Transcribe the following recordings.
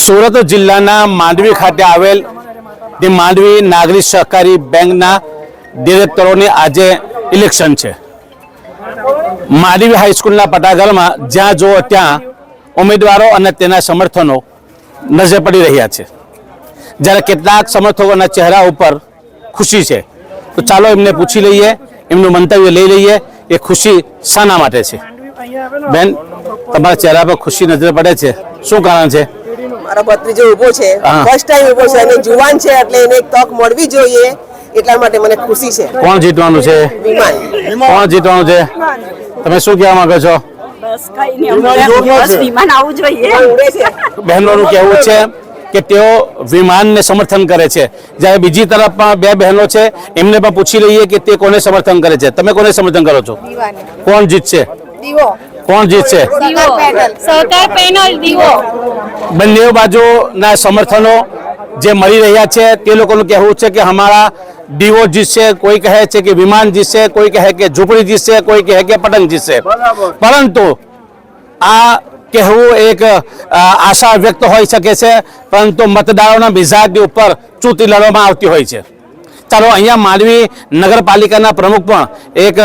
સુરત જિલ્લાના માંડવી ખાતે આવેલ જે માંડવી નાગરિક સહકારી બેંકના ડિરેક્ટરોની આજે ઇલેક્શન છે। માંડવી હાઈસ્કૂલના પટાઘરમાં જ્યાં જુઓ ત્યાં ઉમેદવારો અને તેના સમર્થનો નજર પડી રહ્યા છે, જ્યારે કેટલાક સમર્થકોના ચહેરા ઉપર ખુશી છે। તો ચાલો એમને પૂછી લઈએ, એમનું મંતવ્ય લઈ લઈએ એ ખુશી શાના માટે છે। બેન, તમારા ચહેરા પર ખુશી નજર પડે છે, શું કારણ છે? મારો ભત્રીજો ઊભો છે, ફર્સ્ટ ટાઈમ ઊભો છે અને જુવાન છે એટલે એને એક તક મળવી જોઈએ, એટલા માટે મને ખુશી છે। કોણ જીતવાનું છે? વિમાન। કોણ જીતવાનું છે? તમે શું કહેવા માંગો છો? બસ કઈ નહીં, બસ વિમાન આવવું જોઈએ। ઉડે છે। બહેનોનું કહેવું છે કે તેઓ વિમાનને સમર્થન કરે છે, જ્યારે બીજી તરફ પણ બે બહેનો છે, એમને પણ પૂછી લઈએ કે તે કોને સમર્થન કરે છે। તમે કોને સમર્થન કરો છો? કોણ જીતશે? કોણ જીતશે? સહકાર પેનલ દીવો। બંને બાજુના સમર્થનો જે મળી રહ્યા છે તે લોકોનું કહેવું છે કે અમારા દીવો જીતશે, કોઈ કહે છે કે વિમાન જીતશે, કોઈ કહે કે ઝૂંપડી જીતશે, કોઈ કહે કે પતંગ જીતશે। પરંતુ આ કહેવું એક આશા વ્યક્ત હોઈ શકે છે, પરંતુ મતદારોના મિજાજની ઉપર ચૂંટણી લડવામાં આવતી હોય છે। ચાલો, અહીંયા માંડવી નગરપાલિકાના પ્રમુખ પણ એક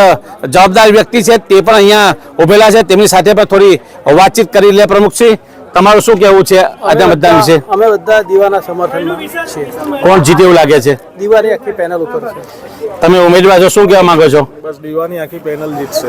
જવાબદાર વ્યક્તિ છે, તે પણ અહીંયા ઉભેલા છે, તેમની સાથે પણ થોડી વાતચીત કરી લે। પ્રમુખશ્રી, તમારું શું કહેવું છે આજના મતદાન વિશે? અમે બધા દીવાના સમર્થનમાં છીએ। કોણ જીતે એવું લાગે છે? દીવાની આખી પેનલ ઉપર છે। તમે ઉમેદવાર છો, શું કહેવા માંગો છો? બસ દીવાની આખી પેનલ જીતશે।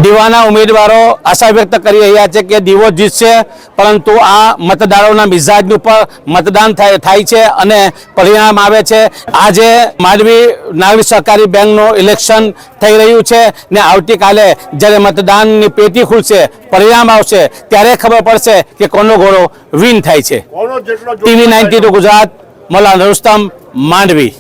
દીવાના ઉમેદવારો આશા વ્યક્ત કરી રહ્યા છે કે દીવો જીતશે, પરંતુ આ મતદારોના મિજાજ ઉપર મતદાન થાય છે અને પરિણામ આવે છે। આજે માંડવી નાગરિક સહકારી બેંકનું ઇલેક્શન થઈ રહ્યું છે ને આવતીકાલે જ્યારે મતદાનની પેટી ખુલશે, પરિણામ આવશે, ત્યારે ખબર પડશે કે કોનો ઘોડો વિન થાય છે। TV 92 ગુજરાત, મૌલાના રુસ્તમ, માંડવી।